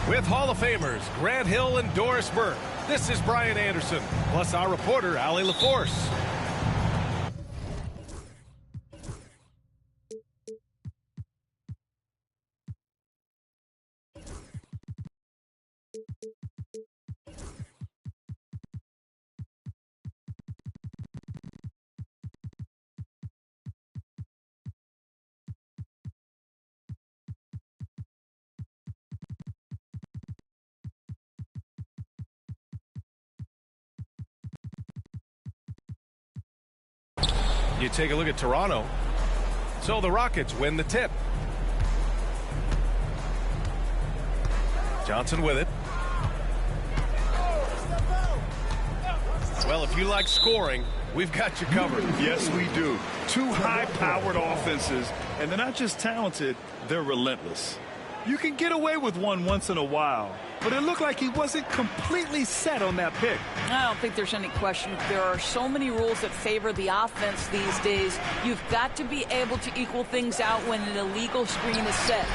With Hall of Famers Grant Hill and Doris Burke, this is Brian Anderson, plus our reporter, Allie LaForce. You take a look at Toronto. So the Rockets win the tip. Johnson with it. Well, if you like scoring, we've got you covered. Yes, we do. Two high-powered offenses, and they're not just talented, they're relentless. You can get away with one once in a while, but it looked like he wasn't completely set on that pick. I don't think there's any question. There are so many rules that favor the offense these days. You've got to be able to equal things out when an illegal screen is set.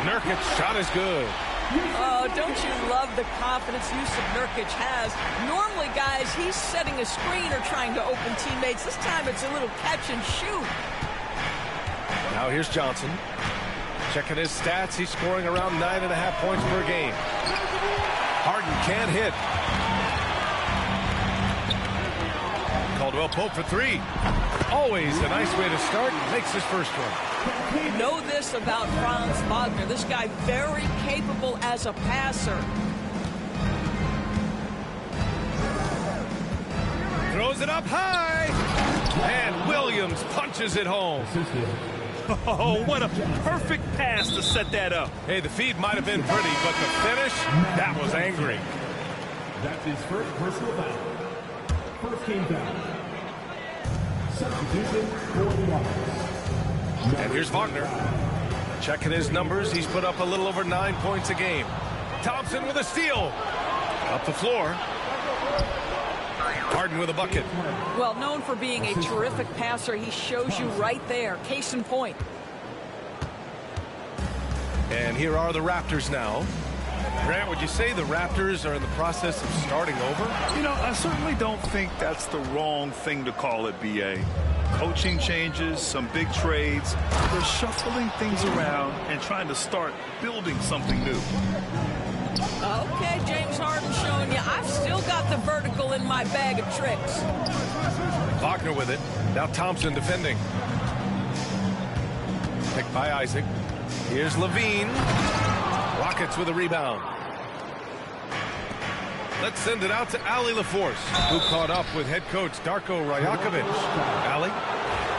Nurkic's shot is good. Oh, don't you love the confidence Jusuf Nurkic has? Normally, guys, he's setting a screen or trying to open teammates. This time it's a little catch and shoot. Now here's Johnson. Checking his stats, he's scoring around 9.5 points per game. Harden can't hit. Caldwell Pope for three. Always a nice way to start. Makes his first one. You know this about Franz Wagner. This guy very capable as a passer. Throws it up high. And Williams punches it home. Oh, what a perfect pass to set that up. Hey, the feed might have been pretty, but the finish, that was angry. That's his first personal foul. First game foul. Substitution for the Rockets. And here's Wagner. Checking his numbers, he's put up a little over 9 points a game. Thompson with a steal. Up the floor. Harden with a bucket. Well, known for being a terrific passer, he shows you right there. Case in point. And here are the Raptors now. Grant, would you say the Raptors are in the process of starting over? You know, I certainly don't think that's the wrong thing to call it, B.A. Coaching changes, some big trades. They're shuffling things around and trying to start building something new. Okay, James Harden showing you. I've still got the vertical in my bag of tricks. Wagner with it. Now Thompson defending. Picked by Isaac. Here's Levine. Rockets with a rebound. Let's send it out to Allie LaForce, who caught up with head coach Darko Rajakovic. Allie?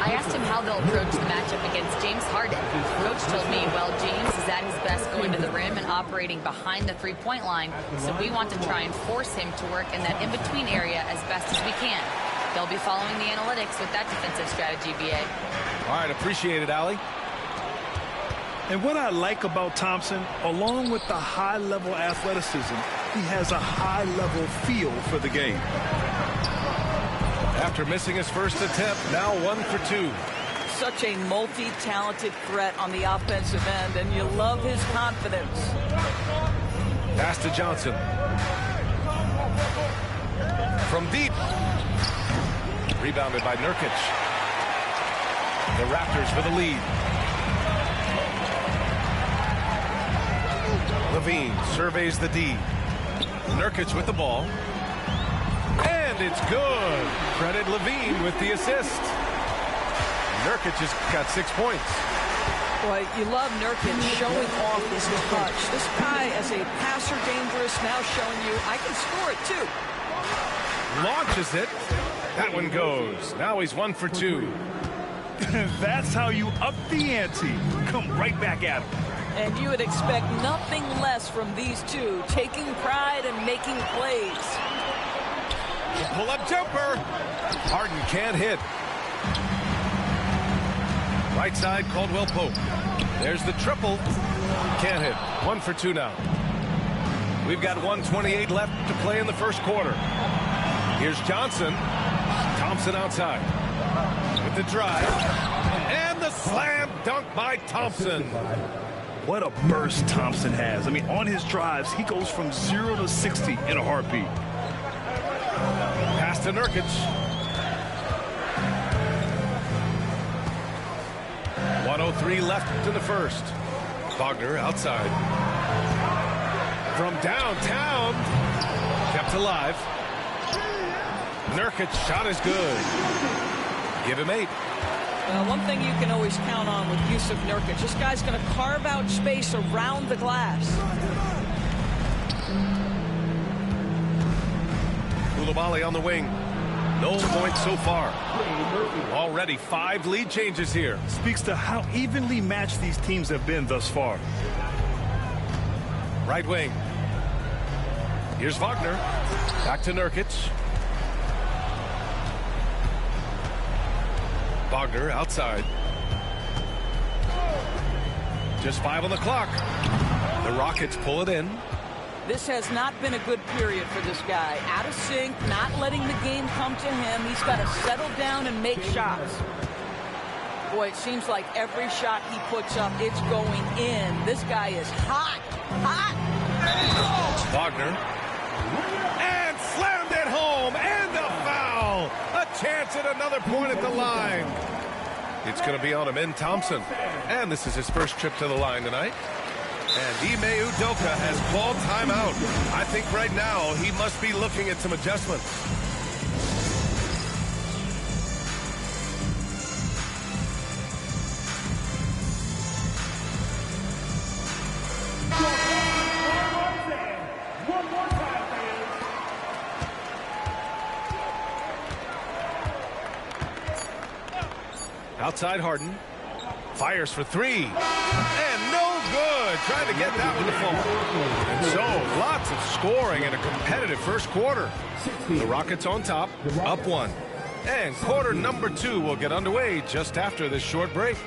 I asked him how they'll approach the matchup against James Harden. Coach told me, well, James is at his best going to the rim and operating behind the three-point line, so we want to try and force him to work in that in-between area as best as we can. They'll be following the analytics with that defensive strategy, BA. All right, appreciate it, Allie. And what I like about Thompson, along with the high-level athleticism, he has a high-level feel for the game. After missing his first attempt, now 1 for 2. Such a multi-talented threat on the offensive end, and you love his confidence. Pass to Johnson. From deep. Rebounded by Nurkic. The Raptors for the lead. Levine surveys the D. Nurkic with the ball. And it's good. Credit Levine with the assist. Nurkic has got 6 points. Boy, you love Nurkic showing off his touch. This guy, as a passer, dangerous, now showing you, I can score it too. Launches it. That one goes. Now he's 1 for 2. That's how you up the ante. Come right back at him. And you would expect nothing less from these two, taking pride and making plays. Pull-up jumper. Harden can't hit. Right side, Caldwell Pope. There's the triple. Can't hit. 1 for 2 now. We've got 1:28 left to play in the first quarter. Here's Johnson. Thompson outside. With the drive. And the slam dunk by Thompson. What a burst Thompson has. I mean, on his drives, he goes from 0 to 60 in a heartbeat. Pass to Nurkic. 1:03 left in the first. Wagner outside. From downtown. Kept alive. Nurkic shot is good. Give him 8. Well, one thing you can always count on with Jusuf Nurkic, this guy's going to carve out space around the glass. Coulibaly on the wing. No points so far. Already 5 lead changes here. Speaks to how evenly matched these teams have been thus far. Right wing. Here's Wagner. Back to Nurkic. Wagner outside. Just 5 on the clock. The Rockets pull it in. This has not been a good period for this guy. Out of sync, not letting the game come to him. He's got to settle down and make shots. Boy, it seems like every shot he puts up, it's going in. This guy is hot. Hot. Wagner. And slammed it home. And a foul. A chance at another point at the line. It's going to be on Amen Thompson. And this is his first trip to the line tonight. And Ime Udoka has called timeout. I think right now he must be looking at some adjustments. One more time, fans. Outside Harden. Fires for 3. And no good. Trying to get that one to fall. And so lots of scoring in a competitive first quarter. The Rockets on top, up 1. And quarter number 2 will get underway just after this short break.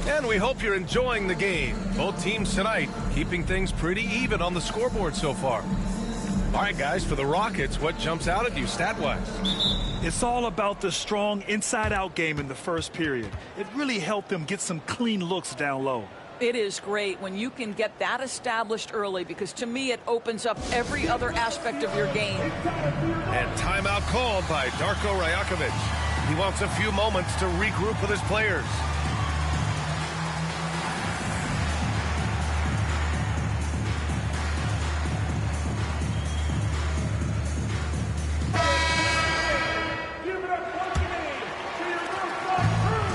And we hope you're enjoying the game. Both teams tonight keeping things pretty even on the scoreboard so far. All right, guys, for the Rockets, what jumps out at you stat-wise? It's all about the strong inside-out game in the first period. It really helped them get some clean looks down low. It is great when you can get that established early, because to me it opens up every other aspect of your game. And timeout called by Darko Rajakovic. He wants a few moments to regroup with his players.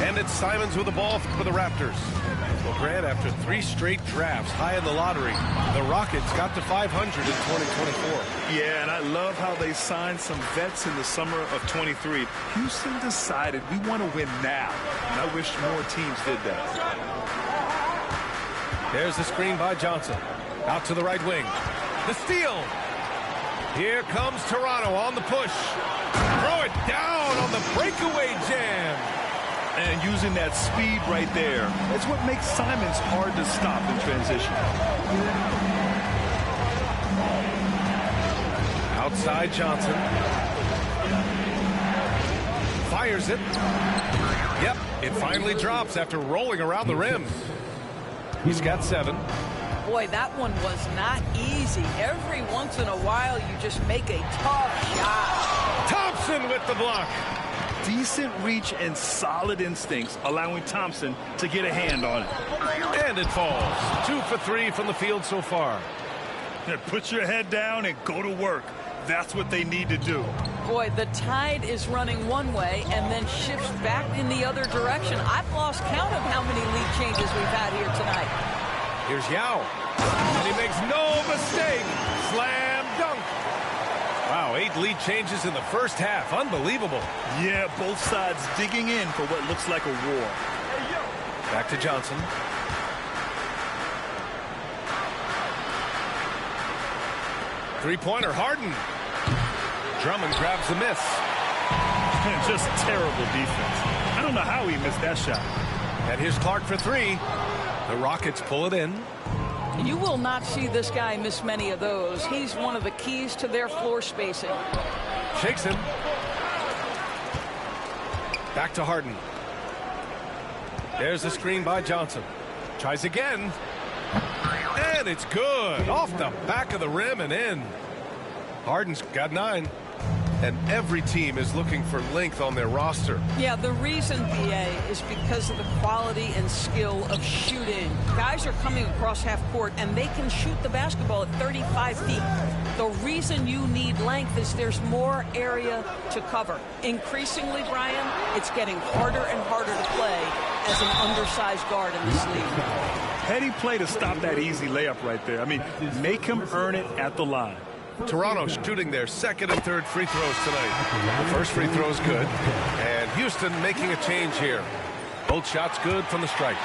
And it's Simons with the ball for the Raptors. Well, Grant, after 3 straight drafts high in the lottery, the Rockets got to 500 in 2024. Yeah, and I love how they signed some vets in the summer of 23. Houston decided we want to win now, and I wish more teams did that. There's the screen by Johnson. Out to the right wing. The steal. Here comes Toronto on the push. Throw it down on the breakaway jam. And using that speed right there, that's what makes Simons hard to stop in transition. Outside Johnson. Fires it. Yep, it finally drops after rolling around the rim. He's got 7. Boy, that one was not easy. Every once in a while, you just make a tough shot. Thompson with the block. Decent reach and solid instincts, allowing Thompson to get a hand on it. And it falls. 2 for 3 from the field so far. Put your head down and go to work. That's what they need to do. Boy, the tide is running one way and then shifts back in the other direction. I've lost count of how many lead changes we've had here tonight. Here's Yao. And he makes no mistake. Slam dunk. Wow, 8 lead changes in the first half. Unbelievable. Yeah, both sides digging in for what looks like a war. Back to Johnson. Three-pointer, Harden. Drummond grabs the miss. Just terrible defense. I don't know how he missed that shot. And here's Clark for 3. The Rockets pull it in. You will not see this guy miss many of those. He's one of the keys to their floor spacing. Shakes him. Back to Harden. There's the screen by Johnson. Tries again. And it's good. Off the back of the rim and in. Harden's got 9. And every team is looking for length on their roster. Yeah, the reason, BA, is because of the quality and skill of shooting. Guys are coming across half court, and they can shoot the basketball at 35 feet. The reason you need length is there's more area to cover. Increasingly, Brian, it's getting harder and harder to play as an undersized guard in this league. Heady play to stop that easy layup right there. I mean, make him earn it at the line. Toronto shooting their second and third free throws tonight. The first free throw is good. And Houston making a change here. Both shots good from the stripe.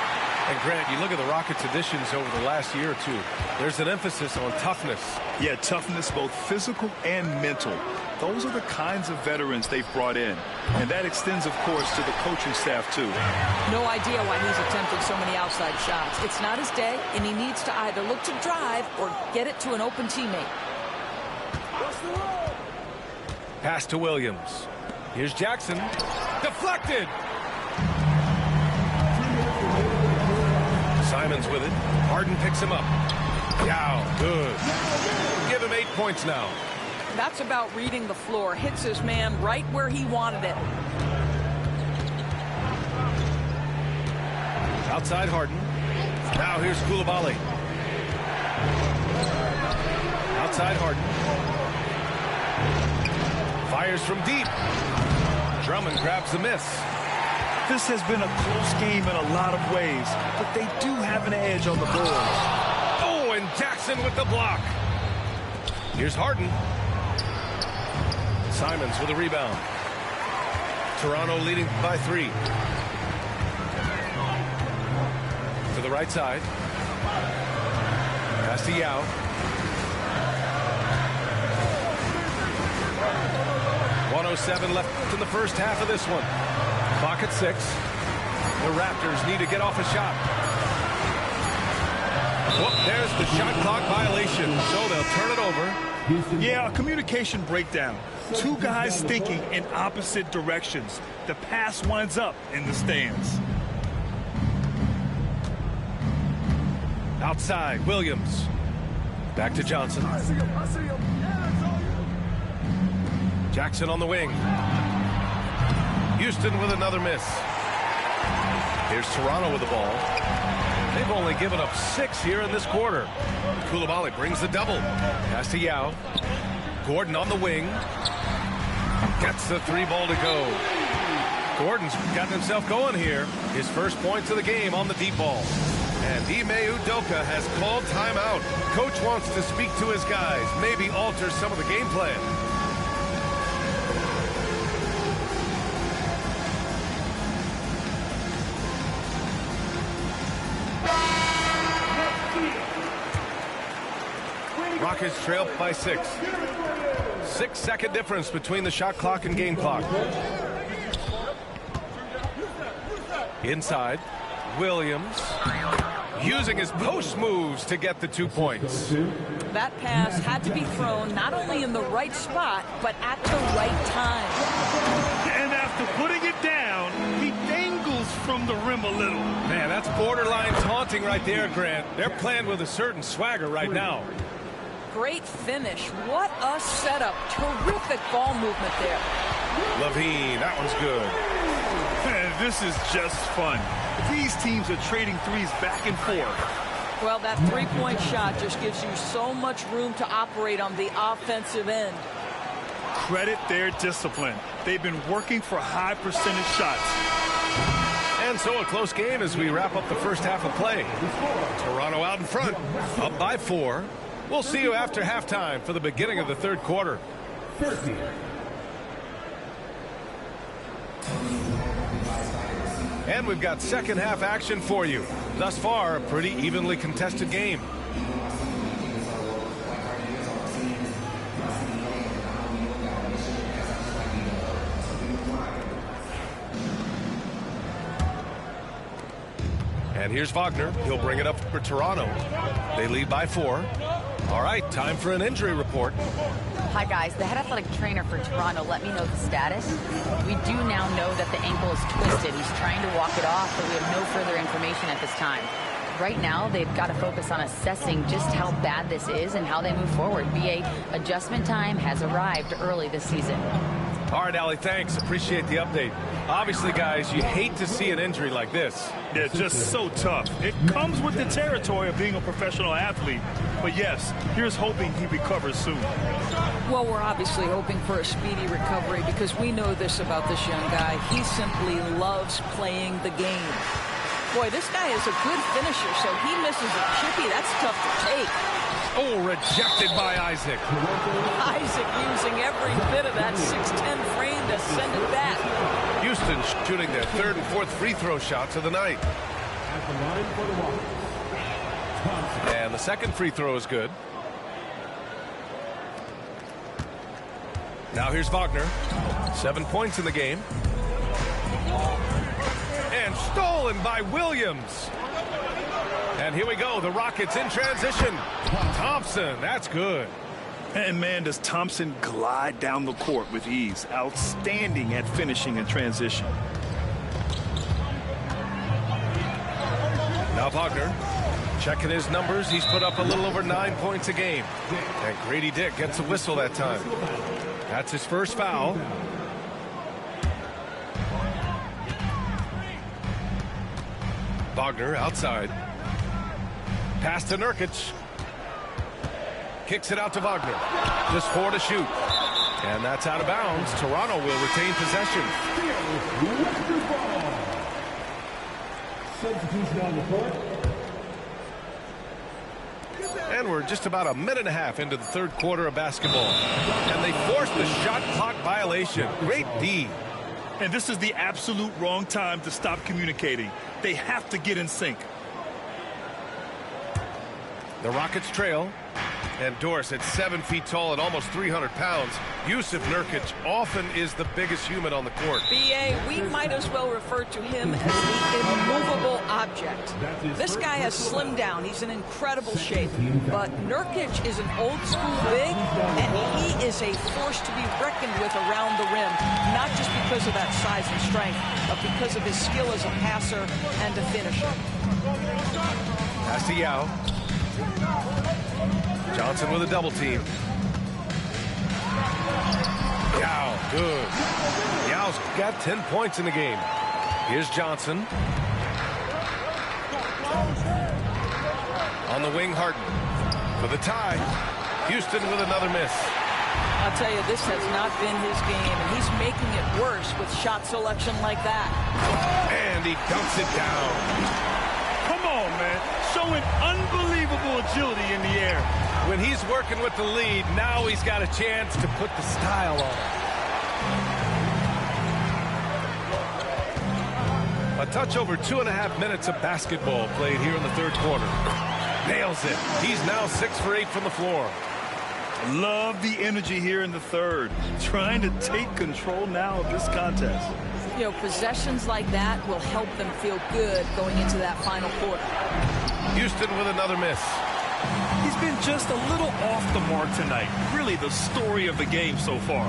And Grant, you look at the Rockets' additions over the last year or two. There's an emphasis on toughness. Yeah, toughness, both physical and mental. Those are the kinds of veterans they've brought in. And that extends, of course, to the coaching staff, too. No idea why he's attempting so many outside shots. It's not his day, and he needs to either look to drive or get it to an open teammate. Pass to Williams. Here's Jackson. Deflected. Simons with it. Harden picks him up. Yao, good. Give him 8 points now. That's about reading the floor. Hits his man right where he wanted it. Outside Harden. Now here's Coulibaly. Outside Harden. Fires from deep. Drummond grabs the miss. This has been a close game in a lot of ways, but they do have an edge on the board. Oh, and Jackson with the block. Here's Harden. Simons with a rebound. Toronto leading by 3. To the right side. Pass to Yao. .107 left in the first half of this one. Clock at 6. The Raptors need to get off a shot. Whoop, there's the shot clock violation, so they'll turn it over. Yeah, a communication breakdown. 2 guys thinking in opposite directions. The pass winds up in the stands. Outside, Williams. Back to Johnson. I see him. Jackson on the wing. Houston with another miss. Here's Toronto with the ball. They've only given up 6 here in this quarter. Coulibaly brings the double. Pass to Yao. Gordon on the wing. Gets the 3-ball to go. Gordon's gotten himself going here. His first points of the game on the deep ball. And Ime Udoka has called timeout. Coach wants to speak to his guys, maybe alter some of the game plan. Rockets trail by 6. 6-second difference between the shot clock and game clock. Inside, Williams using his post moves to get the 2 points. That pass had to be thrown not only in the right spot, but at the right time. And after putting it down, he dangles from the rim a little. Man, that's borderline taunting right there, Grant. They're playing with a certain swagger right now. Great finish. What a setup. Terrific ball movement there. LaVine, that one's good. Man, this is just fun. These teams are trading threes back and forth. Well, that three-point shot just gives you so much room to operate on the offensive end. Credit their discipline. They've been working for high percentage shots. And so a close game as we wrap up the first half of play. Toronto out in front, up by 4. We'll see you after halftime for the beginning of the third quarter. And we've got second half action for you. Thus far, a pretty evenly contested game. And here's Wagner. He'll bring it up for Toronto. They lead by 4. All right, time for an injury report. Hi, guys. The head athletic trainer for Toronto let me know the status. We do now know that the ankle is twisted. He's trying to walk it off, but we have no further information at this time. Right now, they've got to focus on assessing just how bad this is and how they move forward. VA adjustment time has arrived early this season. All right, Allie, thanks. Appreciate the update. Obviously, guys, you hate to see an injury like this. Yeah, just so tough. It comes with the territory of being a professional athlete. But yes, here's hoping he recovers soon. Well, we're obviously hoping for a speedy recovery because we know this about this young guy. He simply loves playing the game. Boy, this guy is a good finisher, so he misses a chippy. That's tough to take. Oh, rejected by Isaac. Isaac using every bit of that 6'10 frame to send it back. Houston shooting their third and fourth free throw shots of the night. At the line for the Rockets, Thompson. And the second free throw is good. Now here's Wagner. 7 points in the game. And stolen by Williams. And here we go. The Rockets in transition. Thompson, that's good. And man, does Thompson glide down the court with ease. Outstanding at finishing in transition. Now Wagner checking his numbers. He's put up a little over 9 points a game. And Grady Dick gets a whistle that time. That's his first foul. Wagner outside. Pass to Nurkic. Kicks it out to Wagner. Just 4 to shoot. And that's out of bounds. Toronto will retain possession. Substitution on the court. And we're just about a minute and a half into the third quarter of basketball. And they forced the shot clock violation. Great D. And this is the absolute wrong time to stop communicating. They have to get in sync. The Rockets trail. And Doris at 7 feet tall and almost 300 pounds. Yusuf Nurkic often is the biggest human on the court. BA, we might as well refer to him as the immovable object. This guy has slimmed down. He's in incredible shape. But Nurkic is an old school big, and he is a force to be reckoned with around the rim. Not just because of that size and strength, but because of his skill as a passer and a finisher. Pass to Yao. Johnson with a double team. Yao, good. Yao's got 10 points in the game. Here's Johnson. On the wing, Harden. For the tie. Houston with another miss. I'll tell you, this has not been his game, and he's making it worse with shot selection like that. And he dunks it down. Come on, man. Showing unbelievable agility in the air. When he's working with the lead, now he's got a chance to put the style on it. A touch over 2.5 minutes of basketball played here in the third quarter. Nails it. He's now 6 for 8 from the floor. Love the energy here in the third. Trying to take control now of this contest. You know, possessions like that will help them feel good going into that final quarter. Houston with another miss. He's been just a little off the mark tonight. Really the story of the game so far.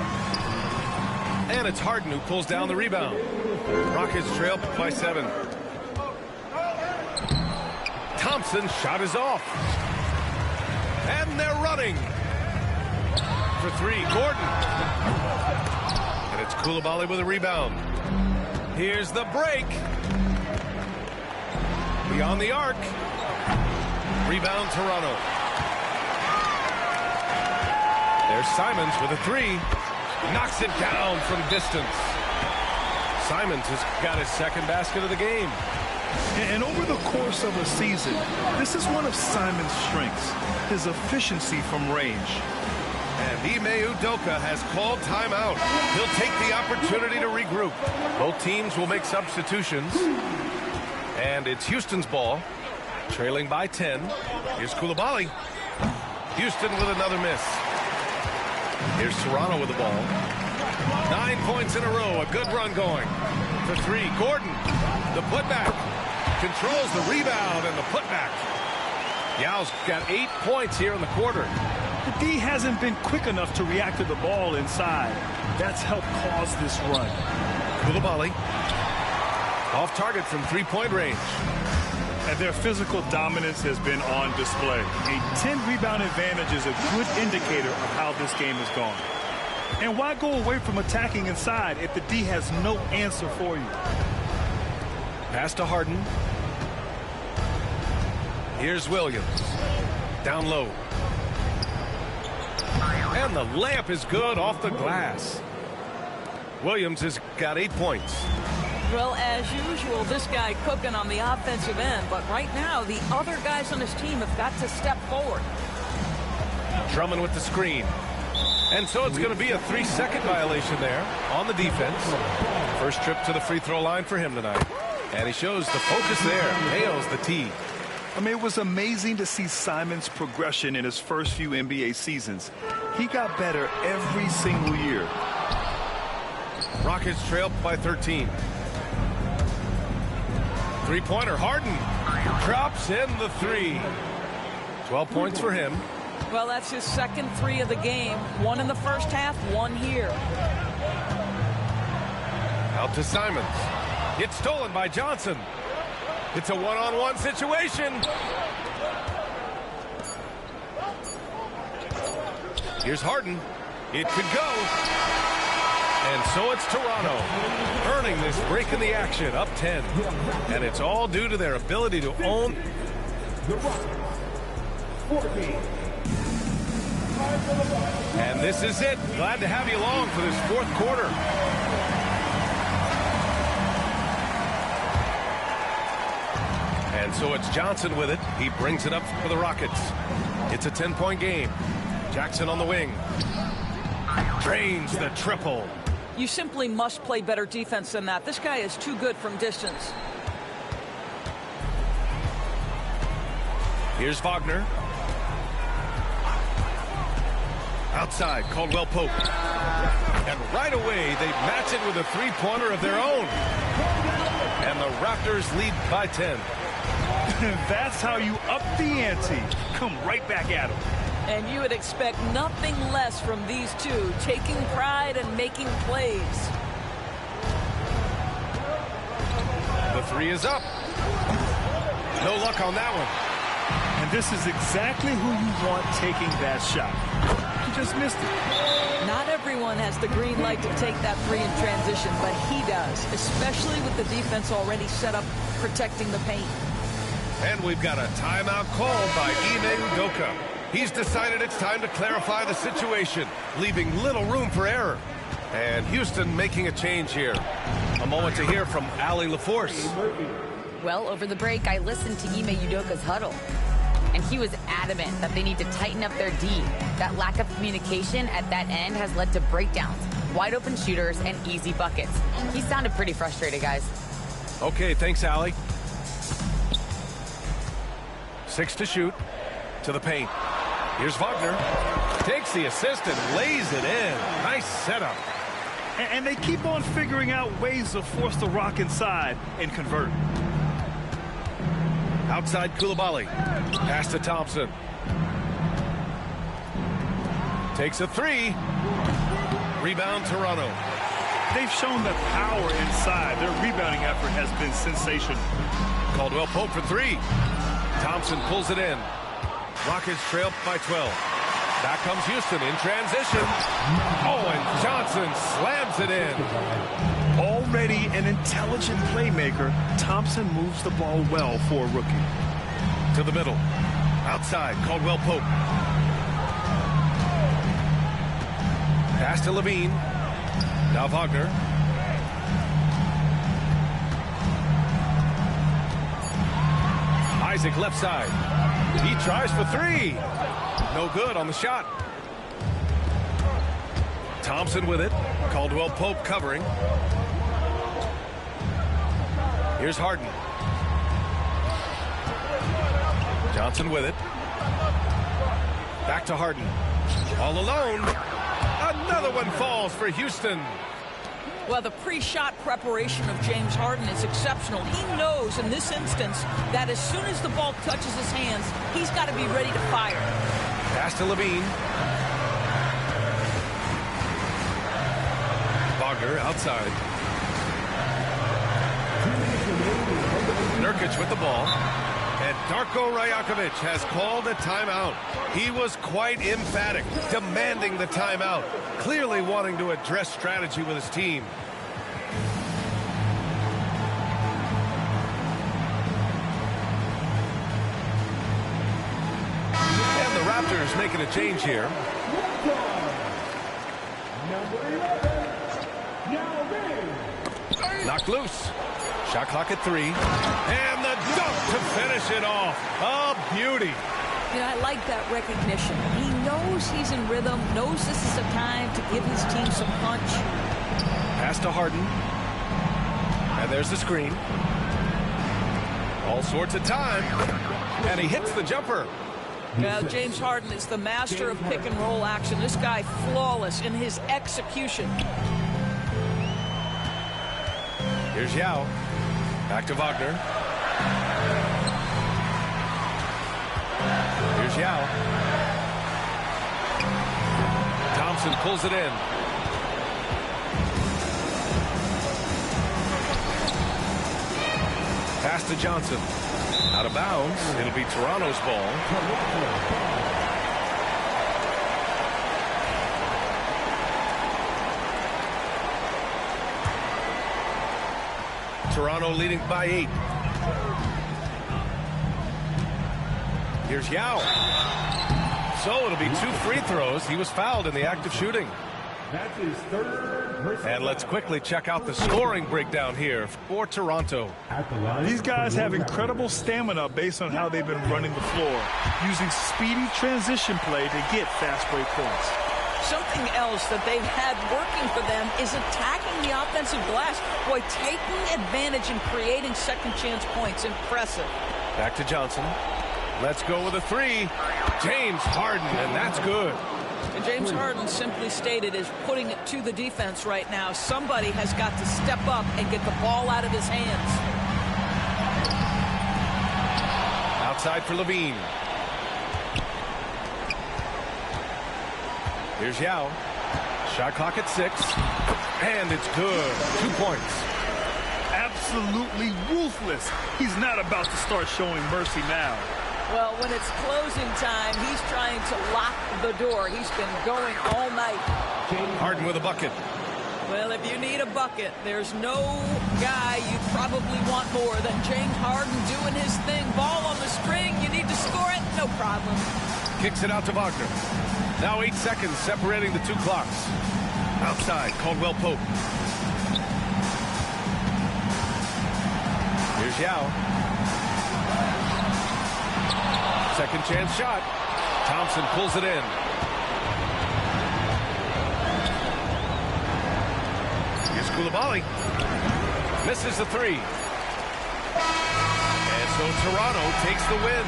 And it's Harden who pulls down the rebound. Rockets trail by 7. Thompson shot is off. And they're running. For 3, Gordon. And it's Coulibaly with a rebound. Here's the break. Beyond the arc. Rebound, Toronto. There's Simons with a 3. Knocks it down from distance. Simons has got his second basket of the game. And over the course of a season, this is one of Simon's strengths, his efficiency from range. And Ime Udoka has called timeout. He'll take the opportunity to regroup. Both teams will make substitutions. And it's Houston's ball, trailing by 10. Here's Coulibaly. Houston with another miss. Here's Toronto with the ball. 9 points in a row, a good run going. For 3, Gordon, the putback. Controls the rebound and the putback. Yao's got 8 points here in the quarter. The D hasn't been quick enough to react to the ball inside. That's helped cause this run. Coulibaly off target from three-point range. And their physical dominance has been on display. A 10-rebound advantage is a good indicator of how this game has gone. And why go away from attacking inside if the D has no answer for you? Pass to Harden. Here's Williams. Down low. And the layup is good off the glass. Williams has got 8 points. Well, as usual, this guy cooking on the offensive end. But right now, the other guys on his team have got to step forward. Drummond with the screen. And so it's going to be a 3-second violation there on the defense. First trip to the free throw line for him tonight. And he shows the focus there. Nails the tee. I mean, it was amazing to see Simon's progression in his first few NBA seasons. He got better every single year. Rockets trail by 13. Three-pointer, Harden drops in the 3. 12 points for him. Well, that's his second 3 of the game. 1 in the first half, 1 here. Out to Simons. It's stolen by Johnson. It's a one-on-one situation. Here's Harden. It could go. And so it's Toronto earning this break in the action, up 10. And it's all due to their ability to own. And this is it. Glad to have you along for this fourth quarter. And so it's Johnson with it. He brings it up for the Rockets. It's a 10-point game. Jackson on the wing. Drains the triple. You simply must play better defense than that. This guy is too good from distance. Here's Wagner. Outside, Caldwell Pope. And right away, they match it with a three-pointer of their own. And the Raptors lead by 10. That's how you up the ante. Come right back at them. And you would expect nothing less from these two, taking pride and making plays. The 3 is up. No luck on that one. And this is exactly who you want taking that shot. He just missed it. Not everyone has the green light to take that 3 in transition, but he does, especially with the defense already set up protecting the paint. And we've got a timeout called by Ime Udoka. He's decided it's time to clarify the situation, leaving little room for error. And Houston making a change here. A moment to hear from Allie LaForce. Well, over the break, I listened to Ime Udoka's huddle. And he was adamant that they need to tighten up their D. That lack of communication at that end has led to breakdowns, wide open shooters, and easy buckets. He sounded pretty frustrated, guys. Okay, thanks, Allie. 6 to shoot. To the paint. Here's Wagner. Takes the assist and lays it in. Nice setup. And they keep on figuring out ways to force the Rock inside and convert. Outside Coulibaly. Pass to Thompson. Takes a 3. Rebound Toronto. They've shown that power inside. Their rebounding effort has been sensational. Caldwell Pope for 3. Thompson pulls it in. Rockets trail by 12. Back comes Houston in transition. Oh, and Johnson slams it in. Already an intelligent playmaker, Thompson moves the ball well for a rookie. To the middle. Outside, Caldwell Pope. Pass to Levine. Now Wagner. Isaac left side. He tries for 3. No good on the shot. Thompson with it. Caldwell Pope covering. Here's Harden. Johnson with it. Back to Harden. All alone. Another one falls for Houston. Well, the pre-shot preparation of James Harden is exceptional. He knows in this instance that as soon as the ball touches his hands, he's got to be ready to fire. Pass to Levine. Wagner outside. Nurkic with the ball. And Darko Rajakovic has called a timeout. He was quite emphatic, demanding the timeout, clearly wanting to address strategy with his team. And the Raptors making a change here. Knocked loose. Shot clock at 3. And the dunk to finish it off. A beauty. You know, I like that recognition. He knows he's in rhythm, knows this is a time to give his team some punch. Pass to Harden. And there's the screen. All sorts of time. And he hits the jumper. Now, James Harden is the master of pick and roll action. This guy flawless in his execution. Here's Yao. Back to Wagner. Here's Yao. Thompson pulls it in. Pass to Johnson. Out of bounds. It'll be Toronto's ball. Toronto leading by 8. Here's Yao. So it'll be 2 free throws. He was fouled in the act of shooting. That's his third personal And let's quickly check out the scoring breakdown here for Toronto. at the line. These guys have incredible stamina based on how they've been running the floor, using speedy transition play to get fast break points. Something else that they've had working for them is attacking the offensive glass. Boy, taking advantage and creating second chance points. Impressive. Back to Johnson. Let's go with a 3. James Harden, and that's good. And James Harden, simply stated, is putting it to the defense right now. Somebody has got to step up and get the ball out of his hands. Outside for Levine. Here's Yao. Shot clock at 6. And it's good. 2 points. Absolutely ruthless. He's not about to start showing mercy now. Well, when it's closing time, he's trying to lock the door. He's been going all night. Harden with a bucket. Well, if you need a bucket, there's no guy you probably want more than James Harden doing his thing. Ball on the string, you need to score it, no problem. Kicks it out to Wagner. Now 8 seconds separating the 2 clocks. Outside, Caldwell Pope. Here's Yao. Second chance shot. Thompson pulls it in. Here's Coulibaly. Misses the 3. And so Toronto takes the win.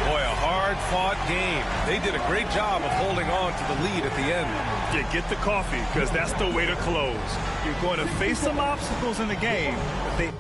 Boy, a hard-fought game. They did a great job of holding on to the lead at the end. Yeah, get the coffee, because that's the way to close. You're going to face some obstacles in the game, but they